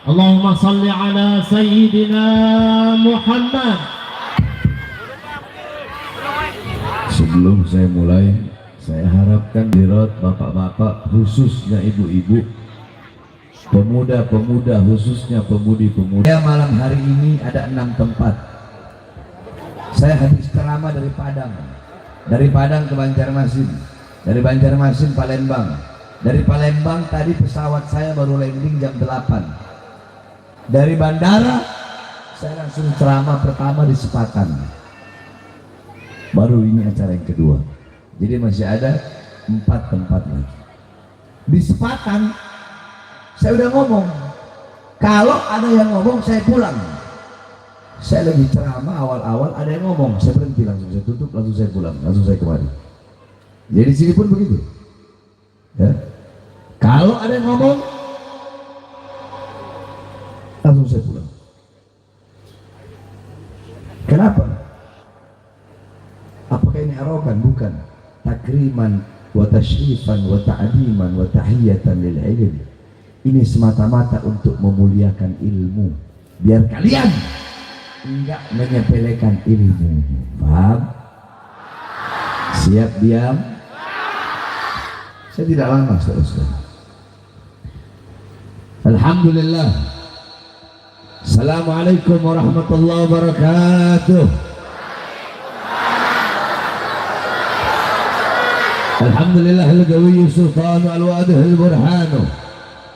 Allahumma salli ala Sayyidina Muhammad. Sebelum saya mulai, saya harapkan dirot bapak-bapak, khususnya ibu-ibu, pemuda-pemuda, khususnya pemudi-pemudi. Malam hari ini ada 6 tempat. Saya habis ceramah dari Padang ke Banjarmasin, dari Banjarmasin Palembang, dari Palembang tadi pesawat saya baru landing jam 8. Dari bandara saya langsung ceramah pertama di Sepatan. Baru ini acara yang kedua. Jadi masih ada 4 tempat lagi. Di Sepatan saya udah ngomong, kalau ada yang ngomong saya pulang. Saya lagi ceramah awal-awal ada yang ngomong, saya berhenti, langsung saya tutup, langsung saya pulang, langsung saya kemari. Jadi sini pun begitu. Ya. Kalau ada yang ngomong, langsung saya pulang. Kenapa? Apakah ini arogan? Bukan. Takriman wa tashrifan wa ta'diman wa tahiyatan lil ilm. Ini semata-mata untuk memuliakan ilmu, biar kalian enggak menyepelekan ilmu. Paham? Siap diam? Saya tidak lama, saudara-saudara. Alhamdulillah. Assalamualaikum warahmatullahi wabarakatuh. Alhamdulillah al-Qawi sultan al-wadih al-burhanu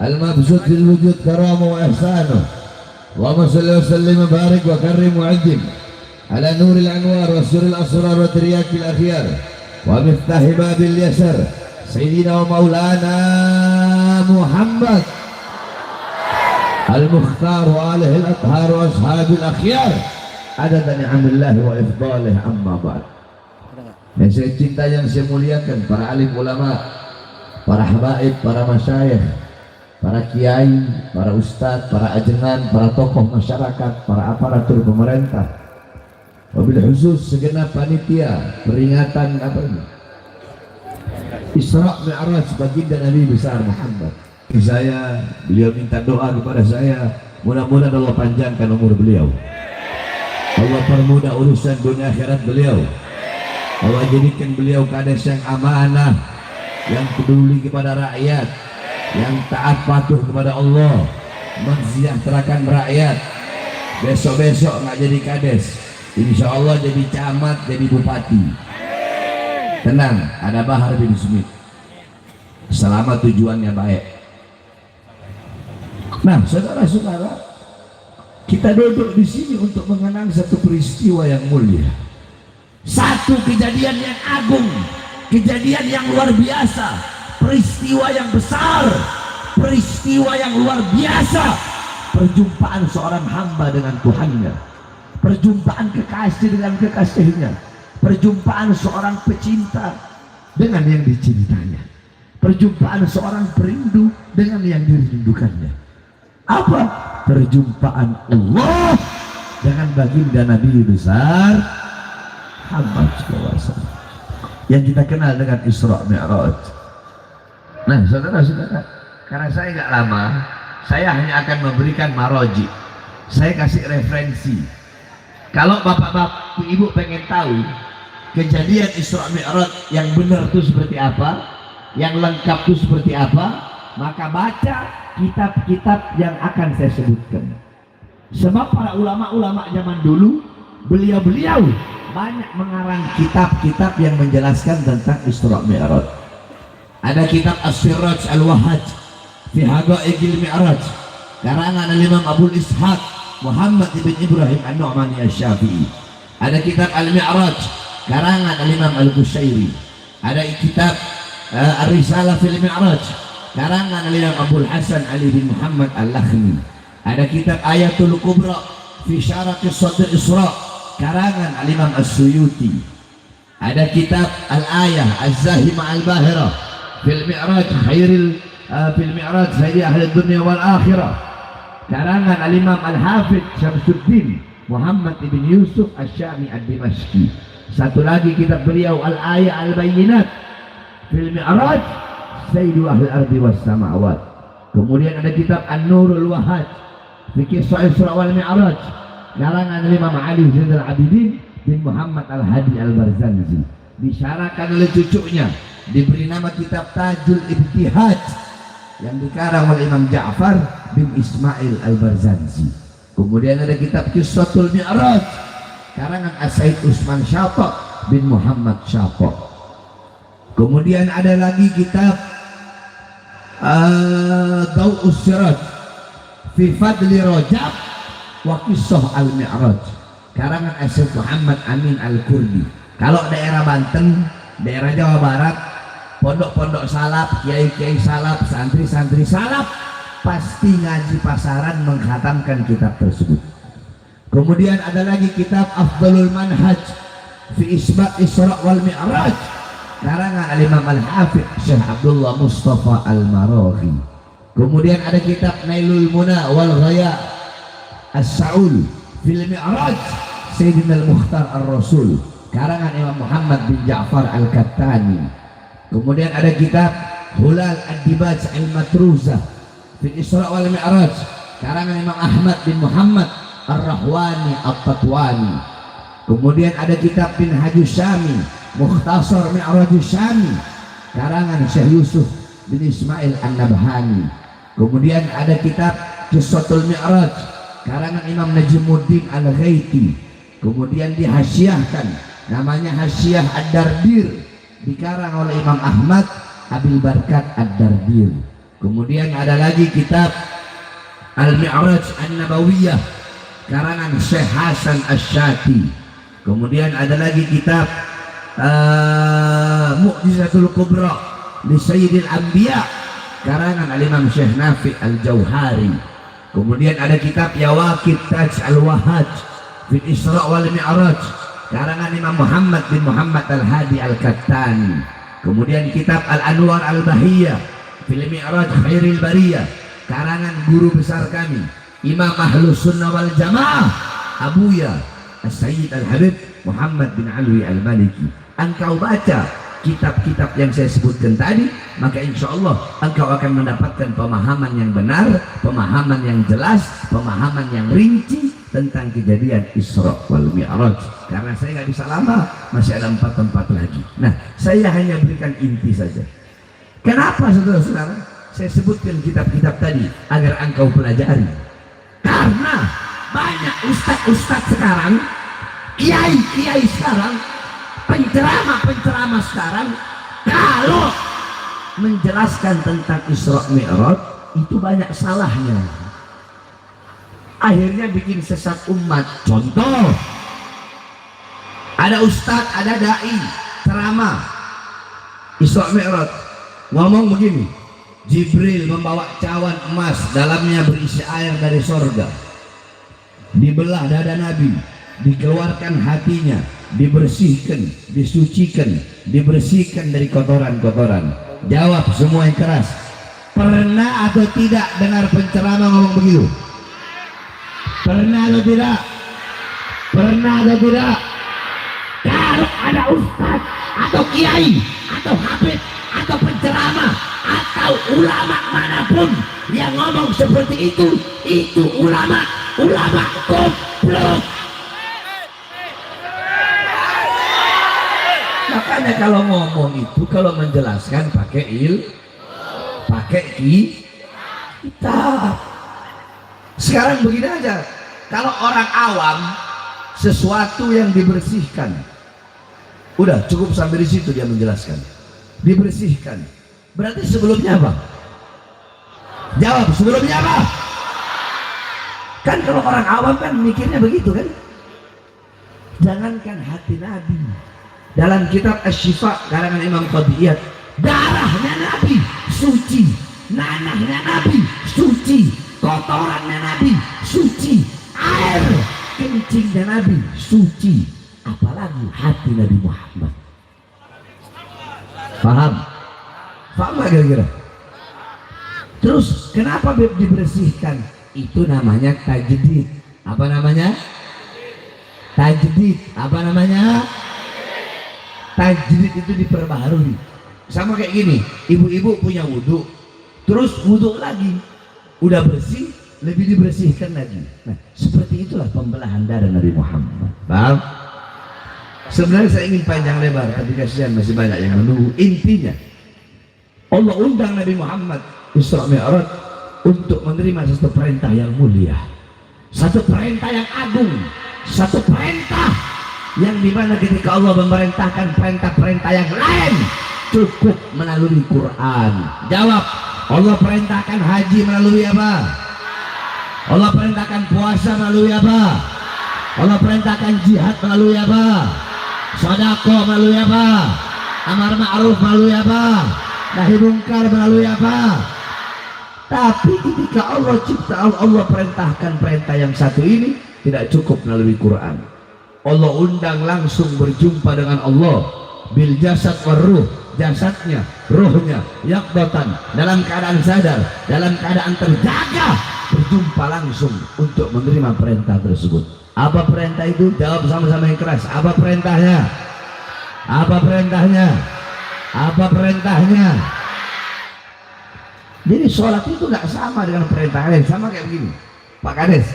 al-mabsut fil wujud karamu wa ihsanu. Allahumma salli wa sallim wa barik wa karrim wa azim ala nuril anwar wa suril asrar wa tiryakil akhyar wa miftahi babil yasar sayyidina wa maulana Muhammad al-mukhtar wa alihi al-athhar wa ashabil akhyar adada ni'amillahi wa ifdalih amma ba'd. Yang saya cinta, yang saya muliakan, para alim ulama, para habaib, para masyayikh, para kiai, para ustadz, para ajengan, para tokoh masyarakat, para aparatur pemerintah, wabil khusus segenap panitia peringatan apa ini? Isra Mi'raj baginda Nabi besar Muhammad. Saya, beliau minta doa kepada saya, mudah-mudahan Allah panjangkan umur beliau, Allah permudah urusan dunia akhirat beliau, Allah jadikan beliau kades yang amanah, yang peduli kepada rakyat, yang taat patuh kepada Allah, mensejahterakan rakyat. Besok-besok nggak jadi kades, insya Allah jadi camat, jadi bupati. Tenang, ada Bahar bin Smith, selama tujuannya baik. Nah, saudara-saudara, kita duduk di sini untuk mengenang satu peristiwa yang mulia, satu kejadian yang agung, kejadian yang luar biasa, peristiwa yang besar, peristiwa yang luar biasa, perjumpaan seorang hamba dengan Tuhannya, perjumpaan kekasih dengan kekasihnya, perjumpaan seorang pecinta dengan yang dicintanya, perjumpaan seorang perindu dengan yang dirindukannya. Apa? Perjumpaan Allah dengan baginda Nabi besar Muhammad SAW, yang kita kenal dengan Isra Mi'raj. Nah, saudara-saudara, karena saya nggak lama, saya hanya akan memberikan maroji. Saya kasih referensi. Kalau bapak-bapak, ibu pengen tahu kejadian Isra Mi'raj yang benar itu seperti apa, yang lengkap itu seperti apa, maka baca kitab-kitab yang akan saya sebutkan. Sebab para ulama-ulama zaman dulu, beliau-beliau banyak mengarang kitab-kitab yang menjelaskan tentang Isra Mi'raj. Ada kitab As-Siraj Al-Wahaj fi Haqaiqil Mi'raj, karangan Imam Abu Ishaq Muhammad ibn Ibrahim An-Nu'mani Asy-Syafi'i. Ada kitab Al-Mi'raj karangan Imam Al-Qushairi. Ada kitab Ar-Risalah fil Mi'raj karangan Imam Abdul Hasan Ali bin Muhammad Al-Lakhmi. Ada kitab Ayatul Kubra fi Syarah Qissatul Isra karangan Al-Imam As-Suyuti. Ada kitab Al-Ayah Az-Zahimah Al-Bahirah fil Mi'raj Khairil fil Mi'raj Sayyidi Ahli Dunya wal Akhirah karangan Al-Imam Al-Hafidh Syamsuddin Muhammad ibn Yusuf Asy-Syami Ad-Dimashqi. Satu lagi kitab beliau Al-Ayah Al-Bayyinat fil Mi'raj Sayyidu Ahli Ardi was Samawat. Kemudian ada kitab An-Nurul Wahaj Fikih Isra wal Mi'raj karangan Imam Ali Zainal Abidin bin Muhammad Al-Hadi Al-Barzanji, disyarahkan oleh cucunya, diberi nama kitab Tajul Ibtihaj yang dikarang oleh Imam Ja'far bin Ismail Al-Barzanji. Kemudian ada kitab Qissatul Mi'raj karangan As-Said Usman Syatok bin Muhammad Syatok. Kemudian ada lagi kitab Dau'us Siraj fi Fadli Rajab wa Qissah Al-Mi'raj karangan Syekh Muhammad Amin Al-Kurdi. Kalau daerah Banten, daerah Jawa Barat, pondok-pondok salaf, kiai-kiai salaf, santri-santri salaf pasti ngaji pasaran menghatamkan kitab tersebut. Kemudian ada lagi kitab Afdalul Manhaj fi Isbat Isra wal Mi'raj karangan Al-Imam Al-Hafidh Syekh Abdullah Mustafa Al-Maraghi. Kemudian ada kitab Nailul Muna wal Ghaya As-Sa'ul fil Mi'raj Sayyidina Al-Mukhtar Ar-Rasul karangan Imam Muhammad bin Ja'far Al-Kattani. Kemudian ada kitab Hulal Ad-Dibaj Al-Matruzah fil Isra wal Mi'raj karangan Imam Ahmad bin Muhammad Ar-Rahwani At-Tatwani. Kemudian ada kitab bin Hajus Syami Mukhtasar Mi'rajus Syami karangan Syekh Yusuf bin Ismail An-Nabhani. Kemudian ada kitab Qissatul Mi'raj karangan Imam Najmuddin Al-Ghaiti. Kemudian dihasyiahkan, namanya Hasyiah Ad-Dardir, dikarang oleh Imam Ahmad Abil Barkat Ad-Dardir. Kemudian ada lagi kitab Al-Mi'raj An-Nabawiyah karangan Syekh Hasan Asy-Syati. Kemudian ada lagi kitab Mu'jizatul Kubra li Sayyidil Anbiya karangan Al-Imam Syekh Nafi Al-Jauhari. Kemudian ada kitab Yawaqit Taj Al-Wahaj fil Isra wal Mi'raj karangan Imam Muhammad bin Muhammad Al-Hadi Al-Kattani. Kemudian kitab Al-Anwar Al-Bahiyah fil Mi'raj Khairil Bariyah karangan guru besar kami Imam Ahlus Sunnah wal Jamaah Abuya As-Sayyid Al-Habib Muhammad bin Alwi Al-Maliki. Engkau baca kitab-kitab yang saya sebutkan tadi, maka insya Allah engkau akan mendapatkan pemahaman yang benar, pemahaman yang jelas, pemahaman yang rinci tentang kejadian Isra wal Mi'raj. Karena saya nggak bisa lama, masih ada 4 tempat lagi. Nah, saya hanya berikan inti saja. Kenapa saudara-saudara saya sebutkan kitab-kitab tadi agar engkau pelajari? Karena banyak ustadz-ustadz sekarang, kiai-kiai sekarang, penceramah-penceramah sekarang kalau menjelaskan tentang Isra Mi'raj itu banyak salahnya, akhirnya bikin sesat umat. Contoh, ada ustadz, ada dai ceramah Isra Mi'raj ngomong begini, Jibril membawa cawan emas dalamnya berisi air dari sorga, dibelah dada Nabi, dikeluarkan hatinya, dibersihkan, disucikan, dibersihkan dari kotoran-kotoran. Jawab semua yang keras, pernah atau tidak dengar penceramah ngomong begitu? Pernah atau tidak? Pernah atau tidak? Kalau ada ustaz atau kiai atau habib atau penceramah atau ulama manapun yang ngomong seperti itu ulama goblok. Makanya kalau ngomong itu, kalau menjelaskan pakai kitab. Sekarang begini aja, kalau orang awam sesuatu yang dibersihkan, udah cukup sampai di situ dia menjelaskan. Dibersihkan, berarti sebelumnya apa? Jawab, sebelumnya apa? Kan kalau orang awam kan mikirnya begitu kan. Jangankan hati Nabi, dalam kitab Asy-Syifa karangan Imam Qadiyat, darahnya Nabi suci, nanahnya Nabi suci, kotorannya Nabi suci, air kencingnya Nabi suci, apalagi hati Nabi Muhammad. Paham? Paham gak kira-kira? Terus kenapa dibersihkan? Itu namanya tajdid. Apa namanya? Tajdid. Apa namanya? Tajdid itu diperbaharui. Sama kayak gini, ibu-ibu punya wudhu, terus wudhu lagi, udah bersih, lebih dibersihkan lagi. Nah, seperti itulah pembelahan darah Nabi Muhammad. Paham? Sebenarnya saya ingin panjang lebar, tapi kasihan masih banyak yang menunggu. Intinya, Allah undang Nabi Muhammad Isra Mi'raj untuk menerima satu perintah yang mulia, satu perintah yang agung, satu perintah yang dimana ketika Allah memerintahkan perintah-perintah yang lain cukup melalui Quran. Jawab, Allah perintahkan haji melalui apa? Allah perintahkan puasa melalui apa? Allah perintahkan jihad melalui apa? Sedekah melalui apa? Amar ma'ruf melalui apa? Nahi mungkar melalui apa? Tapi ketika Allah cipta, Allah perintahkan perintah yang satu ini tidak cukup melalui Quran. Allah undang langsung berjumpa dengan Allah bil jasad war ruh, jasadnya, ruhnya yaqdatan, dalam keadaan sadar, dalam keadaan terjaga, berjumpa langsung untuk menerima perintah tersebut. Apa perintah itu? Jawab sama-sama yang keras. Apa perintahnya? Apa perintahnya? Apa perintahnya? Jadi sholat itu nggak sama dengan perintah lain. Sama kayak begini, Pak Kades.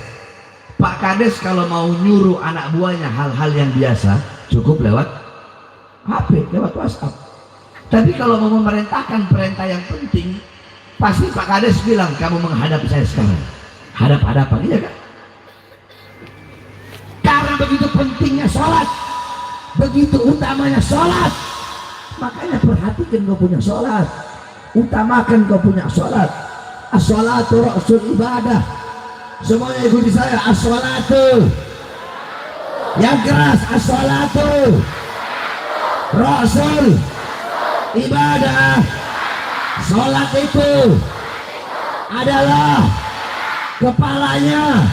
Pak Kades kalau mau nyuruh anak buahnya hal-hal yang biasa cukup lewat HP, lewat WhatsApp. Tapi kalau mau memerintahkan perintah yang penting, pasti Pak Kades bilang, kamu menghadap saya sekarang. Hadap-hadapan, iya kan? Karena begitu pentingnya sholat, begitu utamanya sholat, makanya perhatikan kau punya sholat, utamakan kau punya sholat. As-sholatu ra'sul ibadah. Semuanya ikuti saya, as-sholatu. Yang keras, as-sholatu ra'sul ibadah. Sholat itu adalah kepalanya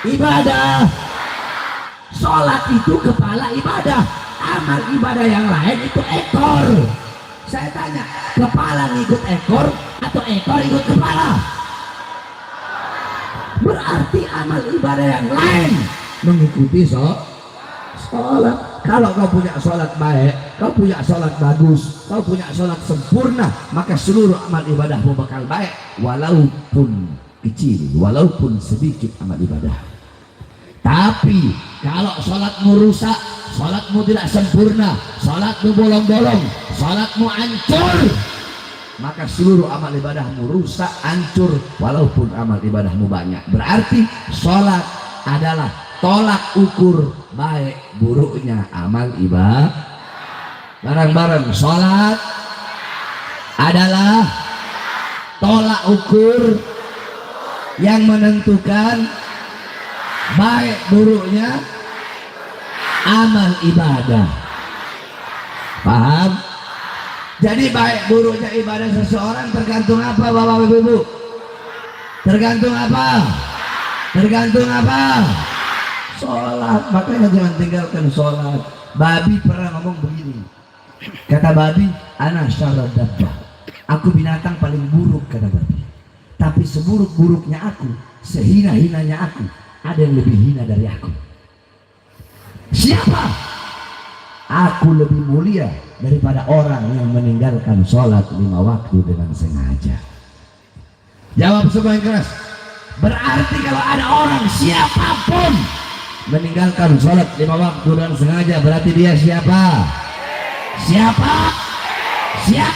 ibadah. Sholat itu kepala ibadah. Amal ibadah yang lain itu ekor. Saya tanya, kepala ngikut ekor atau ekor ikut kepala? Berarti amal ibadah yang lain mengikuti sholat. Kalau kau punya sholat baik, kau punya sholat bagus, kau punya sholat sempurna, maka seluruh amal ibadahmu bakal baik, walaupun kecil, walaupun sedikit amal ibadah. Tapi kalau sholatmu rusak, sholatmu tidak sempurna, sholatmu bolong-bolong, sholatmu hancur, maka seluruh amal ibadahmu rusak, hancur, walaupun amal ibadahmu banyak. Berarti sholat adalah tolak ukur baik buruknya amal ibadah. Bareng-bareng, sholat adalah tolak ukur yang menentukan baik buruknya amal ibadah. Paham? Jadi baik buruknya ibadah seseorang tergantung apa, Bapak Ibu? Tergantung apa? Tergantung apa? Sholat. Makanya jangan tinggalkan sholat. Babi pernah ngomong begini, kata babi, ana syarrad dabbah, aku binatang paling buruk, kata babi. Tapi seburuk-buruknya aku, sehina-hinanya aku, ada yang lebih hina dari aku. Siapa? Aku lebih mulia daripada orang yang meninggalkan sholat 5 waktu dengan sengaja. Jawab semua yang keras. Berarti kalau ada orang siapapun meninggalkan sholat 5 waktu dengan sengaja, berarti dia siapa? Siapa? Siap?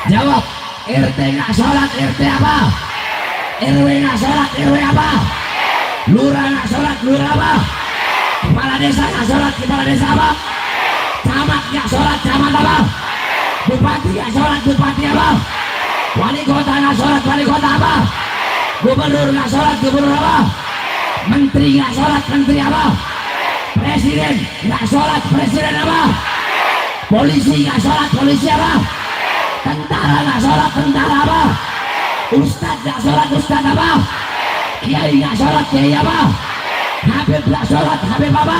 Jawab. RT nggak sholat, RT apa? RW nggak sholat, RW apa? Lurah nggak sholat, lurah apa? Kepala desa nggak sholat, kepala desa apa? Camat nggak sholat, camat apa? Bupati nggak sholat, bupati apa? Wali kota nggak sholat, wali kota apa? Gubernur nggak sholat, gubernur apa? Menteri nggak sholat, menteri apa? Presiden nggak sholat, presiden apa? Polisi nggak sholat, polisi apa? Tentara nggak sholat, tentara apa? Ustadz nggak sholat, ustadz apa? Kiai nggak sholat, kiai apa? Habib nggak sholat, habib apa?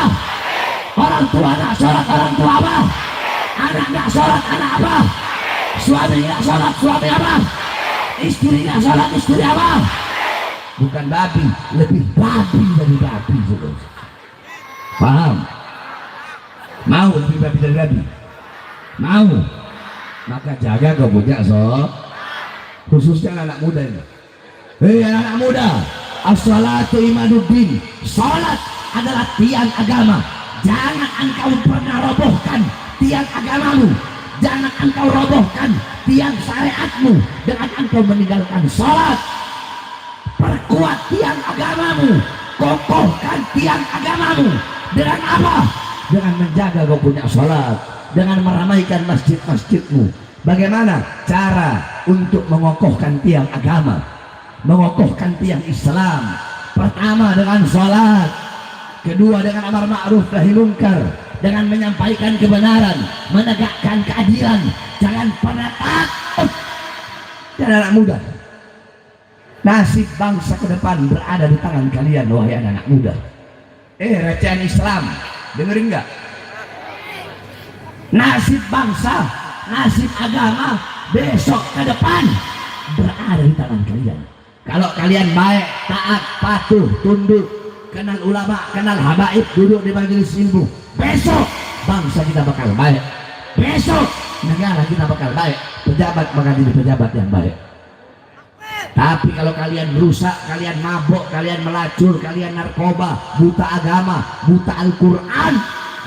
Orang tua nggak sholat, orang tua apa? Anak nggak sholat, anak apa? Suami nggak sholat, suami apa? Istri nggak sholat, istri apa? Bukan babi, lebih babi dari babi. Paham? Mau lebih babi dari babi? Mau? Maka jaga kau punya khususnya anak muda ini. Hei anak muda, as-salatu imaduddin. Salat adalah tiang agama. Jangan engkau pernah robohkan tiang agamamu. Jangan engkau robohkan tiang syariatmu dengan engkau meninggalkan salat. Perkuat tiang agamamu, kokohkan tiang agamamu. Dengan apa? Dengan menjaga kau punya salat, dengan meramaikan masjid-masjidmu. Bagaimana cara untuk mengokohkan tiang agama, mengokohkan tiang Islam? Pertama dengan salat, kedua dengan amar ma'ruf nahi munkar, dengan menyampaikan kebenaran, menegakkan keadilan. Jangan pernah takut. Dan anak muda, nasib bangsa ke depan berada di tangan kalian, wahai anak muda. Recehan Islam, dengerin nggak? Nasib bangsa, nasib agama besok ke depan berada di tangan kalian. Kalau kalian baik, taat, patuh, tunduk, kenal ulama, kenal habaib, duduk di majelis ilmu, besok bangsa kita bakal baik. Besok negara kita bakal baik. Pejabat bakal jadi pejabat yang baik. Tapi kalau kalian rusak, kalian mabuk, kalian melacur, kalian narkoba, buta agama, buta Al-Quran,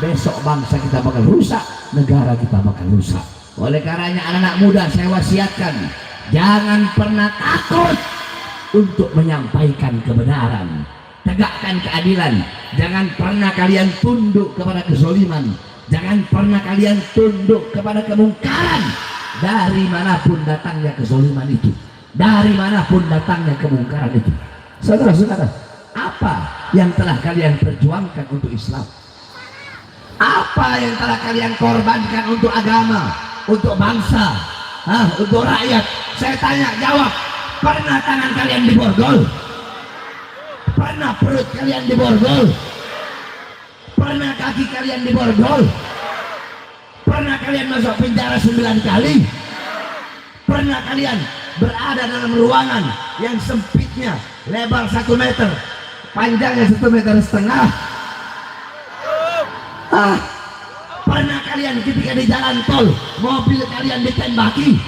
besok bangsa kita bakal rusak, negara kita bakal rusak. Oleh karenanya anak-anak muda, saya wasiatkan, jangan pernah takut untuk menyampaikan kebenaran, tegakkan keadilan. Jangan pernah kalian tunduk kepada kezaliman, jangan pernah kalian tunduk kepada kemungkaran. Dari manapun datangnya kezaliman itu, dari manapun datangnya kemungkaran itu. Saudara-saudara, apa yang telah kalian perjuangkan untuk Islam? Apa yang telah kalian korbankan untuk agama, untuk bangsa, untuk rakyat? Saya tanya, jawab. Pernah tangan kalian diborgol? Pernah perut kalian diborgol? Pernah kaki kalian diborgol? Pernah kalian masuk penjara 9 kali? Pernah kalian berada dalam ruangan yang sempitnya lebar 1 meter, panjangnya 1,5 meter? Pernah kalian ketika di jalan tol mobil kalian ditembaki?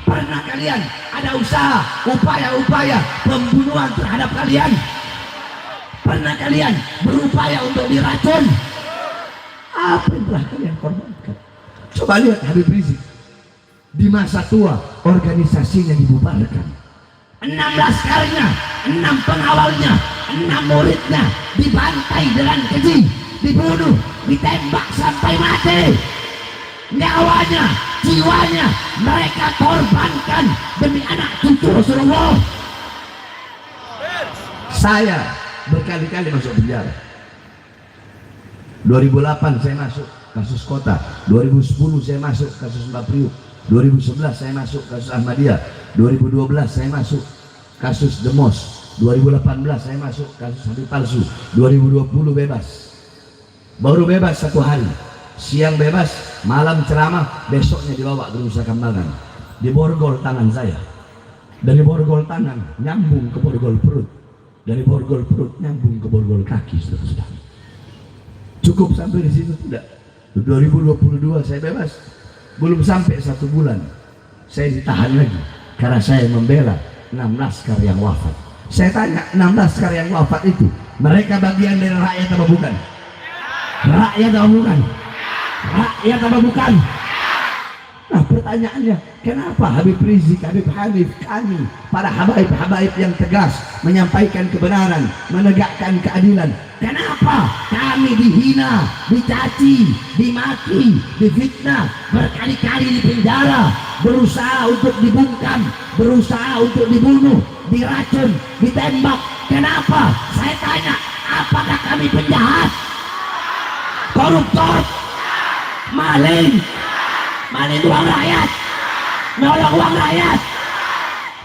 Pernah kalian ada usaha, upaya-upaya pembunuhan terhadap kalian? Pernah kalian berupaya untuk diracun? Apa yang telah kalian korbankan? Coba lihat Habib Rizik. Di masa tua organisasinya dibubarkan. 6 laskarnya, 6 pengawalnya, 6 muridnya dibantai dengan keji, dibunuh, ditembak sampai mati. Nyawanya, jiwanya mereka korbankan demi anak cucu Rasulullah. Saya berkali-kali masuk penjara. 2008 saya masuk kasus kota, 2010 saya masuk kasus Mbak Priuk, 2011 saya masuk kasus Ahmadiyah, 2012 saya masuk kasus Demos, 2018 saya masuk kasus Habib palsu, 2020 bebas. Baru bebas 1 hari, siang bebas, malam ceramah, besoknya dibawa ke Nusa Kambangan, diborgol tangan saya. Dari borgol tangan nyambung ke borgol perut, dari borgol perut nyambung ke borgol kaki. Saudara-saudara, cukup sampai di situ tidak? 2022 saya bebas, belum sampai 1 bulan saya ditahan lagi karena saya membela 6 laskar yang wafat. Saya tanya, 6 laskar yang wafat itu mereka bagian dari rakyat apa bukan? Rakyat apa bukan? Rakyat apa bukan? Nah pertanyaannya, kenapa Habib Rizik, Habib Hanif, kami para habaib-habaib yang tegas menyampaikan kebenaran, menegakkan keadilan, kenapa kami dihina, dicaci, dimaki, difitnah, berkali-kali di penjara, berusaha untuk dibungkam, berusaha untuk dibunuh, diracun, ditembak? Kenapa? Saya tanya, apakah kami penjahat, koruptor, maling, maling uang rakyat, nolong uang rakyat,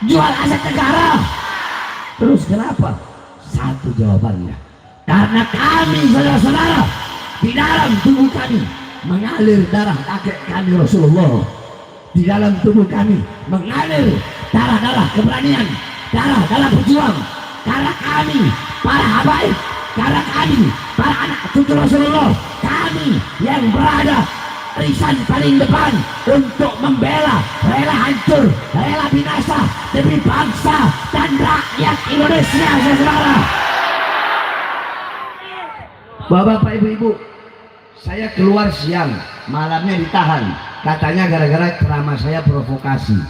jual aset negara? Terus kenapa? Satu jawabannya, karena kami saudara-saudara, di dalam tubuh kami mengalir darah kakek kami Rasulullah. Di dalam tubuh kami mengalir darah-darah keberanian, darah-darah berjuang. Karena kami para habaib, karena kami para anak cucu Rasulullah, kami yang berada barisan paling depan untuk membela, rela hancur, rela binasa demi bangsa dan rakyat Indonesia, saudara. Bapak ibu-ibu, saya keluar siang, malamnya ditahan, katanya gara-gara ceramah saya provokasi.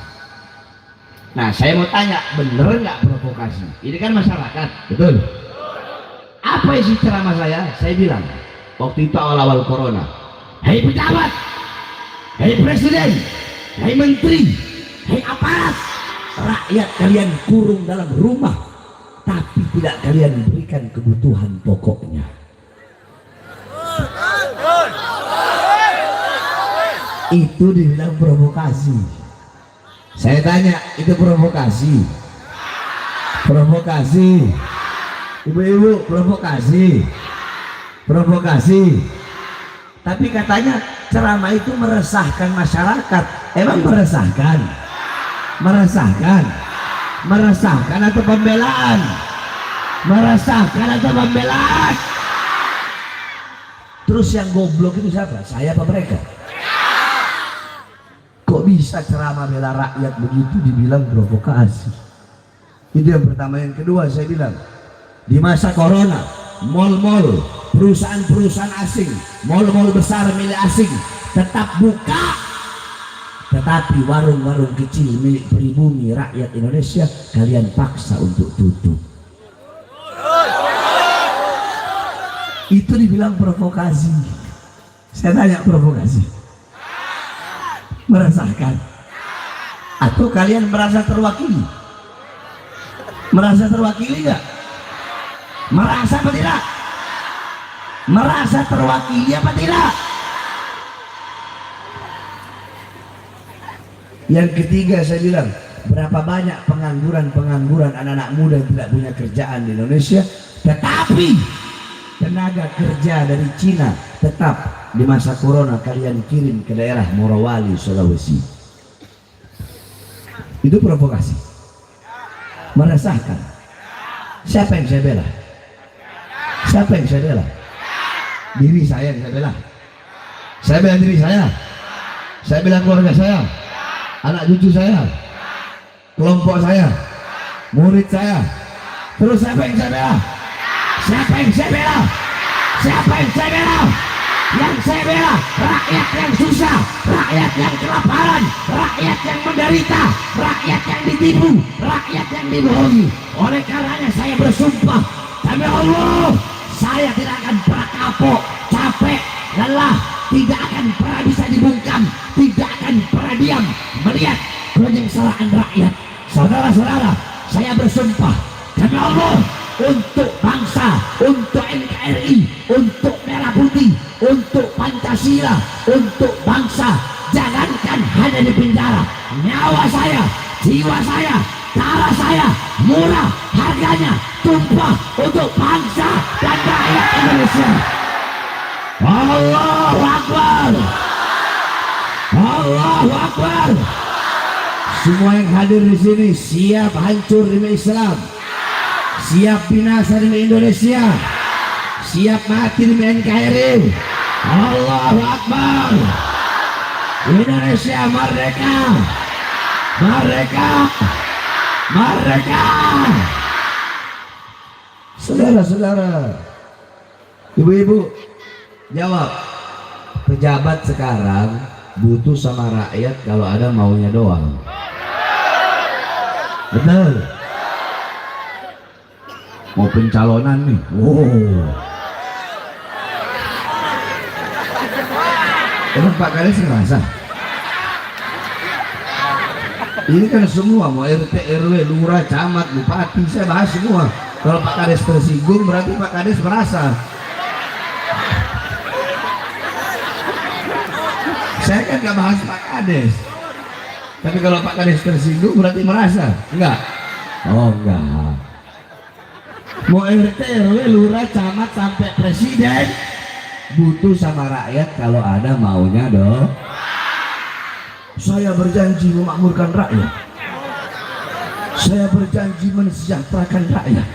Nah, saya mau tanya, bener nggak provokasi? Ini kan masyarakat, betul? Apa isi ceramah saya? Saya bilang, waktu itu awal-awal corona, hei pejabat, hei presiden, hei menteri, hei aparat, rakyat kalian kurung dalam rumah, tapi tidak kalian berikan kebutuhan pokoknya. Itu dibilang provokasi. Saya tanya, itu provokasi? Provokasi? Ibu-ibu, provokasi? Provokasi? Tapi katanya ceramah itu meresahkan masyarakat. Emang meresahkan? Meresahkan? Meresahkan atau pembelaan? Meresahkan atau pembelaan? Terus yang goblok itu siapa? Saya apa mereka? Kok bisa ceramah bela rakyat begitu dibilang provokasi? Itu yang pertama. Yang kedua, saya bilang, di masa corona, mal-mal, perusahaan-perusahaan asing, mal-mal besar milik asing tetap buka, tetapi warung-warung kecil milik pribumi rakyat Indonesia kalian paksa untuk tutup. Itu dibilang provokasi. Saya tanya, provokasi? Meresahkan? Atau kalian merasa terwakili? Merasa terwakili nggak? Merasa apa tidak? Merasa terwakili apa tidak? Yang ketiga, saya bilang, berapa banyak pengangguran anak-anak muda yang tidak punya kerjaan di Indonesia, tetapi tenaga kerja dari Cina tetap di masa corona kalian kirim ke daerah Morowali, Sulawesi. Itu provokasi? Meresahkan? Siapa yang saya bela? Siapa yang saya bela? Diri saya yang saya bela. Saya bela diri saya. Saya bela keluarga saya, anak cucu saya, kelompok saya, murid saya. Terus siapa yang saya bela? Siapa yang saya bela? Siapa yang saya bela? Yang saya bela rakyat yang susah, rakyat yang kelaparan, rakyat yang menderita, rakyat yang ditipu, rakyat yang dibohongi. Oleh karenanya saya bersumpah demi Allah, saya tidak akan pernah kapok, capek, lelah, tidak akan pernah bisa dibungkam, tidak akan pernah diam melihat penyengsaraan rakyat. Saudara-saudara, saya bersumpah demi Allah, untuk bangsa, untuk NKRI, untuk Merah Putih, untuk Pancasila, untuk bangsa, jangankan hanya di penjara, nyawa saya, jiwa saya, darah saya murah harganya, tumpah untuk bangsa dan rakyat Indonesia. Allahu Akbar, Allahu Akbar. Semua yang hadir di sini siap hancur demi Islam, siap binasa demi Indonesia, siap mati demi NKRI. Allahu Akbar. Indonesia merdeka, merdeka, merdeka. Saudara-saudara, ibu-ibu, jawab. Pejabat sekarang butuh sama rakyat kalau ada maunya doang. Betul. Mau pencalonan nih, emang Pak Kades ngerasa? Ini kan semua, mau RT, RW, lurah, camat, bupati, saya bahas semua. Kalau Pak Kades tersinggung berarti Pak Kades merasa. Saya kan gak bahas Pak Kades, tapi kalau Pak Kades tersinggung berarti merasa? Enggak? Oh enggak. Mau RT, RW, lurah, camat sampai presiden butuh sama rakyat kalau ada maunya dong. Saya berjanji memakmurkan rakyat, saya berjanji mensejahterakan rakyat.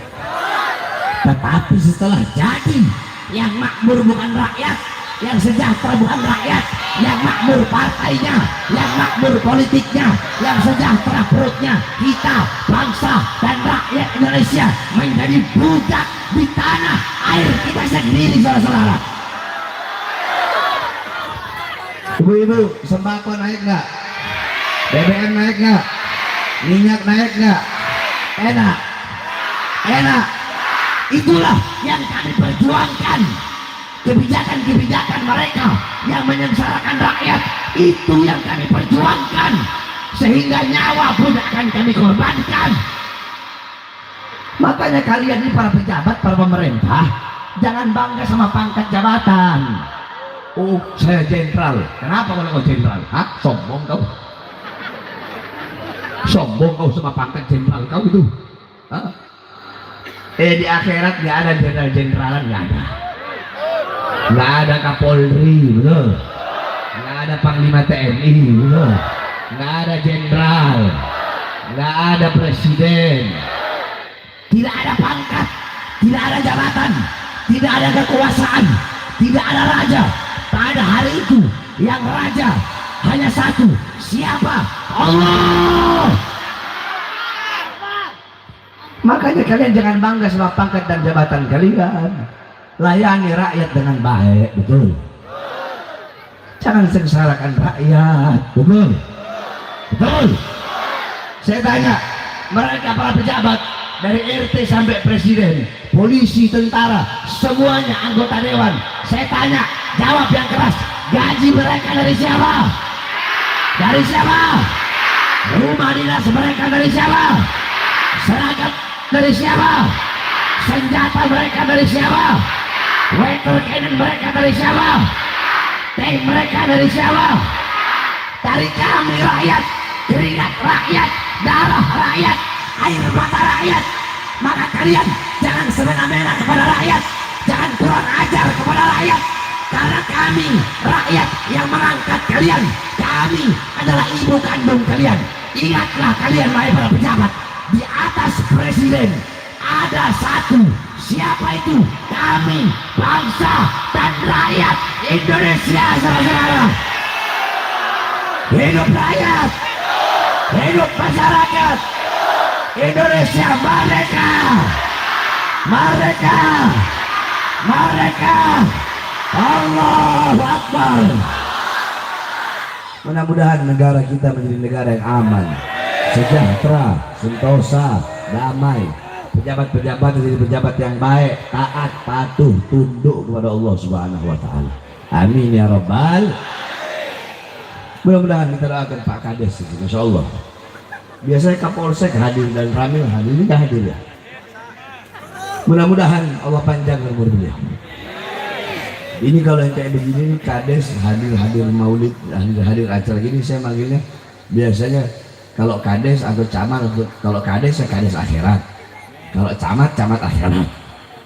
Tetapi setelah jadi yang makmur bukan rakyat, yang sejahtera bukan rakyat, yang makmur partainya, yang makmur politiknya, yang sejahtera perutnya. Kita bangsa dan rakyat Indonesia menjadi budak di tanah air kita sendiri, saudara-saudara. Ibu-ibu, sembako naik nggak? BBM naik nggak? Minyak naik nggak? Enak, enak. Itulah yang kami perjuangkan. Kebijakan-kebijakan mereka yang menyengsarakan rakyat, itu yang kami perjuangkan, sehingga nyawa pun akan kami korbankan. Makanya kalian ini para pejabat, para pemerintah, jangan bangga sama pangkat jabatan. Oh, saya jenderal. Kenapa kalau kau jenderal? Hah? Sombong kau? Sombong kau sama pangkat jenderal kau itu? Hah? Di akhirat nggak ada jenderal-jeneralan, nggak ada. Nggak ada Kapolri, betul. Nggak ada Panglima TNI, betul. Nggak ada jenderal, nggak ada presiden. Tidak ada pangkat, tidak ada jabatan, tidak ada kekuasaan, tidak ada raja. Pada hari itu yang raja hanya satu. Siapa? Allah. Makanya kalian jangan bangga sama pangkat dan jabatan kalian. Layani rakyat dengan baik, betul. Jangan sengsarakan rakyat, betul. Betul. Saya tanya, mereka para pejabat dari RT sampai presiden, polisi, tentara, semuanya anggota dewan. Saya tanya, jawab yang keras. Gaji mereka dari siapa? Dari siapa? Rumah dinas mereka dari siapa? Seragam dari siapa? Senjata mereka dari siapa? Water cannon mereka dari siapa? Tank mereka dari siapa? Dari kami rakyat, keringat rakyat, darah rakyat, air mata rakyat. Maka kalian jangan semena-mena kepada rakyat, jangan kurang ajar kepada rakyat, karena kami rakyat yang mengangkat kalian. Kami adalah ibu kandung kalian. Ingatlah kalian, wahai para pejabat, di atas presiden ada satu. Siapa itu? Kami, bangsa dan rakyat Indonesia, saudara-saudara. Hidup rakyat, hidup masyarakat Indonesia merdeka, merdeka, merdeka. Allahu Akbar. Mudah-mudahan negara kita menjadi negara yang aman, sejahtera, sentosa, damai. Pejabat-pejabat menjadi pejabat yang baik, taat, patuh, tunduk kepada Allah Subhanahu wa taala. Amin ya rabbal. Mudah-mudahan kita doakan Pak Kades, Masya Allah. Biasanya Kapolsek hadir dan Ramil hadir, ini nggak hadir ya. Mudah-mudahan Allah panjang umur beliau. Ini kalau yang kayak begini, Kades hadir maulid, hadir acara gini, saya manggilnya biasanya kalau Kades atau camat. Kalau Kades ya Kades akhirat, kalau camat akhirat,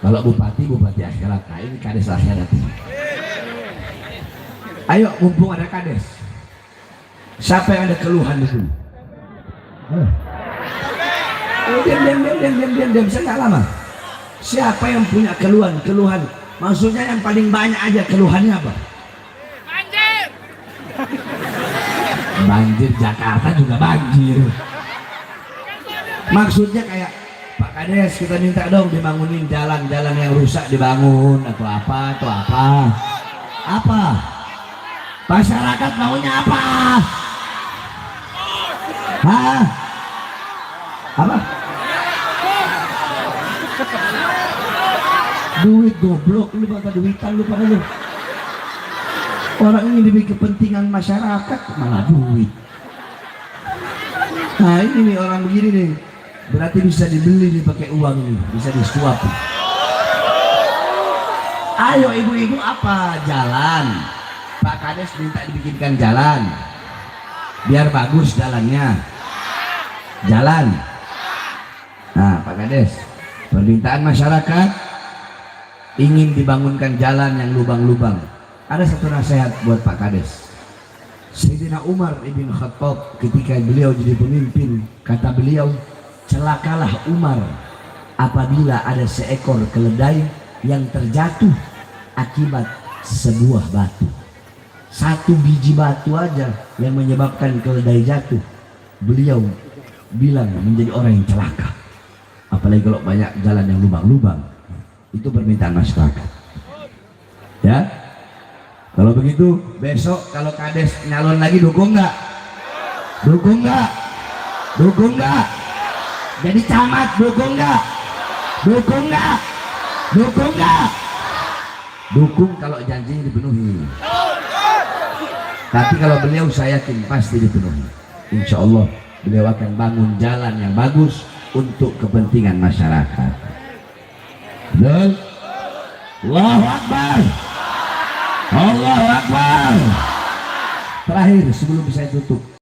kalau bupati akhirat. Nah ini Kades akhirat. Ayo mumpung ada Kades, siapa yang ada keluhan di sini? Diam, saya nggak lama. Siapa yang punya keluhan? Maksudnya yang paling banyak aja keluhannya apa? Banjir. Banjir Jakarta juga banjir. Maksudnya kayak Pak Kades, kita minta dong dibangunin jalan-jalan yang rusak dibangun atau apa? Apa? Masyarakat maunya apa? Hah? Apa? Duit goblok, lu pada duitan lu pada lu. Orang ini demi kepentingan masyarakat malah duit. Nah ini nih orang begini nih, berarti bisa dibeli nih pakai uang ini, bisa disuap. Ayo ibu-ibu apa? Jalan. Pak Kades minta dibikinkan jalan, biar bagus jalannya. Jalan. Nah Pak Kades, permintaan masyarakat ingin dibangunkan jalan yang lubang-lubang. Ada satu nasihat buat Pak Kades. Sayyidina Umar ibn Khattab ketika beliau jadi pemimpin, kata beliau, celakalah Umar apabila ada seekor keledai yang terjatuh akibat sebuah batu. Satu biji batu aja yang menyebabkan keledai jatuh, beliau bilang menjadi orang yang celaka. Apalagi kalau banyak jalan yang lubang-lubang, itu permintaan masyarakat. Ya, kalau begitu besok kalau kades nyalon lagi dukung nggak? Dukung nggak? Dukung nggak? Jadi camat dukung nggak? Dukung nggak? Dukung nggak? Dukung kalau janjinya dipenuhi. Tapi kalau beliau saya yakin pasti dipenuhi. Insya Allah beliau akan bangun jalan yang bagus untuk kepentingan masyarakat. Betul? Allahu Akbar. Allahu Akbar. Terakhir sebelum saya tutup,